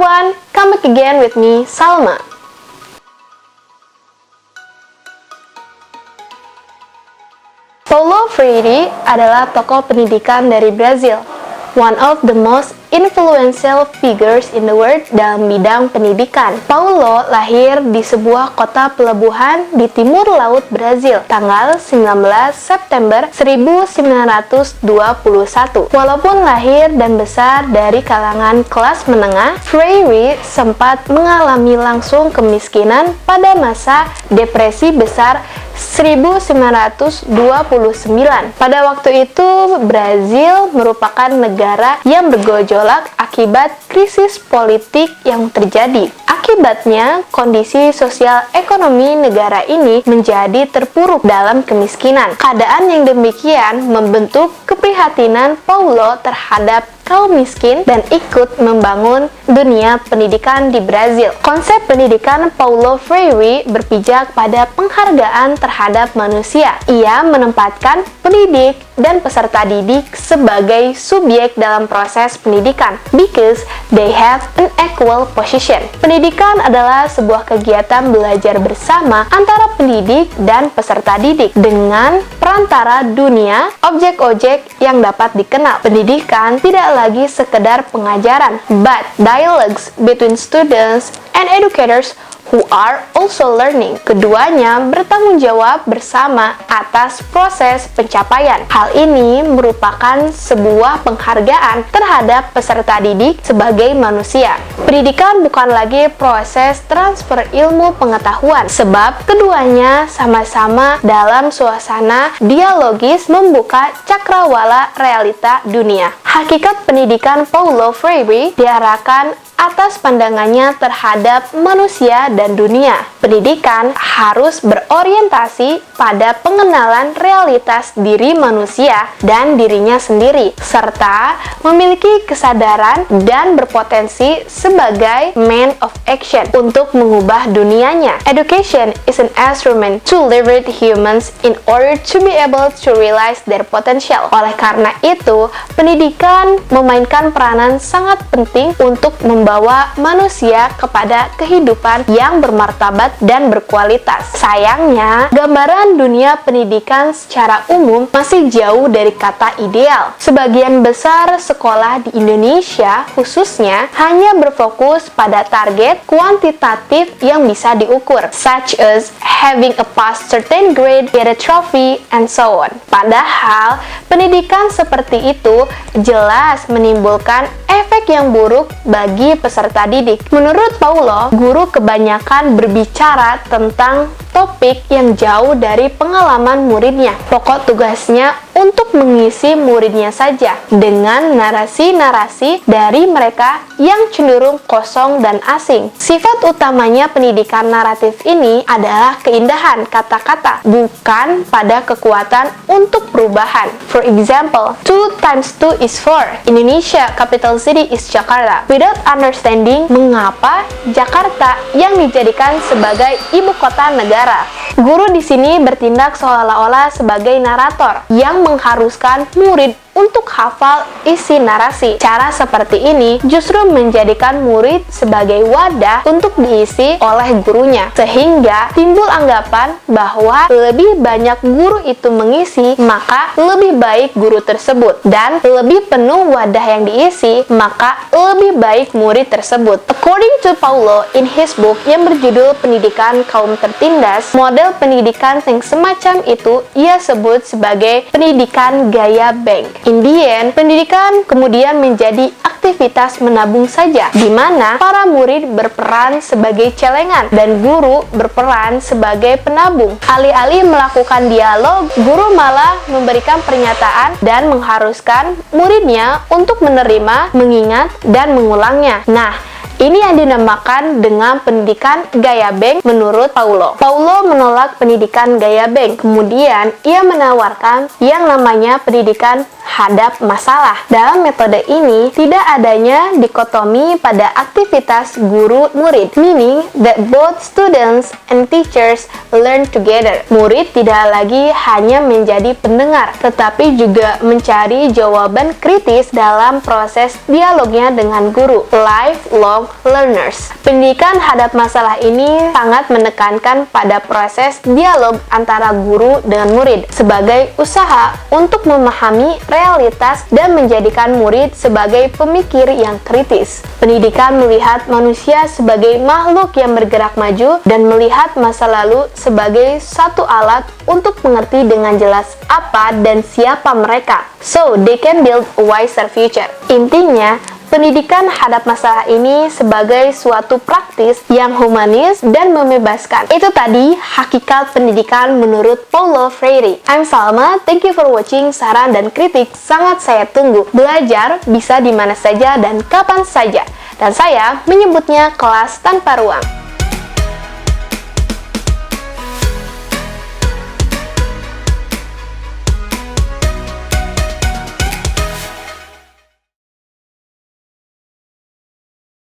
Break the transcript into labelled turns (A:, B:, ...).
A: everyone, come back again with me, Salma. Paulo Freire adalah tokoh pendidikan dari Brazil, one of the most influential figures in the world dalam bidang pendidikan. Paulo lahir di sebuah kota pelabuhan di timur laut Brazil, tanggal 19 September 1921. Walaupun lahir dan besar dari kalangan kelas menengah, Freire sempat mengalami langsung kemiskinan pada masa depresi besar 1929. Pada waktu itu, Brazil merupakan negara yang bergejolak akibat krisis politik yang terjadi. Akibatnya, kondisi sosial ekonomi negara ini menjadi terpuruk dalam kemiskinan. Keadaan yang demikian membentuk keprihatinan Paulo terhadap kaum miskin dan ikut membangun dunia pendidikan di Brazil. Konsep pendidikan Paulo Freire berpijak pada penghargaan terhadap manusia. Ia menempatkan pendidik dan peserta didik sebagai subjek dalam proses pendidikan because they have an equal position. Pendidikan adalah sebuah kegiatan belajar bersama antara pendidik dan peserta didik dengan perantara dunia objek-objek yang dapat dikenal. Pendidikan tidak lagi sekedar pengajaran, but dialogues between students and educators who are also learning. Keduanya bertanggung jawab bersama atas proses pencapaian. Hal ini merupakan sebuah penghargaan terhadap peserta didik sebagai manusia. Pendidikan bukan lagi proses transfer ilmu pengetahuan, sebab keduanya sama-sama dalam suasana dialogis membuka cakrawala realita dunia. Hakikat pendidikan Paulo Freire diarahkan atas pandangannya terhadap manusia dan dunia. Pendidikan harus berorientasi pada pengenalan realitas diri manusia dan dirinya sendiri, serta memiliki kesadaran dan berpotensi sebagai man of action untuk mengubah dunianya. Education is an instrument to liberate humans in order to be able to realize their potential. Oleh karena itu, pendidikan memainkan peranan sangat penting untuk membawa manusia kepada kehidupan yang bermartabat dan berkualitas. Sayangnya, gambaran dunia pendidikan secara umum masih jauh dari kata ideal. Sebagian besar sekolah di Indonesia khususnya hanya berfokus pada target kuantitatif yang bisa diukur, such as having a pass certain grade, get a trophy, and so on. Padahal, pendidikan seperti itu jelas menimbulkan efek yang buruk bagi peserta didik. Menurut Paulo, guru kebanyakan berbicara tentang topik yang jauh dari pengalaman muridnya. Pokok tugasnya untuk mengisi muridnya saja dengan narasi-narasi dari mereka yang cenderung kosong dan asing. Sifat utamanya pendidikan naratif ini adalah keindahan kata-kata, bukan pada kekuatan untuk perubahan. For example, 2 times 2 is 4. Indonesia capital city is Jakarta. Without understanding mengapa Jakarta yang dijadikan sebagai ibu kota negara. Guru di sini bertindak seolah-olah sebagai narator yang mengharuskan murid untuk hafal isi narasi. Cara seperti ini justru menjadikan murid sebagai wadah untuk diisi oleh gurunya, sehingga timbul anggapan bahwa lebih banyak guru itu mengisi, maka lebih baik guru tersebut, dan lebih penuh wadah yang diisi, maka lebih baik murid tersebut. According to Paulo in his book yang berjudul Pendidikan Kaum Tertindas, model pendidikan yang semacam itu ia sebut sebagai pendidikan gaya bank. In the end, pendidikan kemudian menjadi aktivitas menabung saja, di mana para murid berperan sebagai celengan dan guru berperan sebagai penabung. Alih-alih melakukan dialog, guru malah memberikan pernyataan dan mengharuskan muridnya untuk menerima, mengingat, dan mengulangnya. Nah, ini yang dinamakan dengan pendidikan gaya bank menurut Paulo. Paulo menolak pendidikan gaya bank. Kemudian, ia menawarkan yang namanya pendidikan hadap masalah. Dalam metode ini, tidak adanya dikotomi pada aktivitas guru-murid, meaning that both students and teachers learn together. Murid tidak lagi hanya menjadi pendengar, tetapi juga mencari jawaban kritis dalam proses dialognya dengan guru. Lifelong lifelong learners. Pendidikan hadap masalah ini sangat menekankan pada proses dialog antara guru dengan murid sebagai usaha untuk memahami realitas dan menjadikan murid sebagai pemikir yang kritis. Pendidikan melihat manusia sebagai makhluk yang bergerak maju dan melihat masa lalu sebagai satu alat untuk mengerti dengan jelas apa dan siapa mereka, so they can build a wiser future. Intinya, pendidikan hadap masalah ini sebagai suatu praktis yang humanis dan membebaskan. Itu tadi hakikat pendidikan menurut Paulo Freire. I'm Salma, thank you for watching. Saran dan kritik sangat saya tunggu. Belajar bisa di mana saja dan kapan saja. Dan saya menyebutnya kelas tanpa ruang.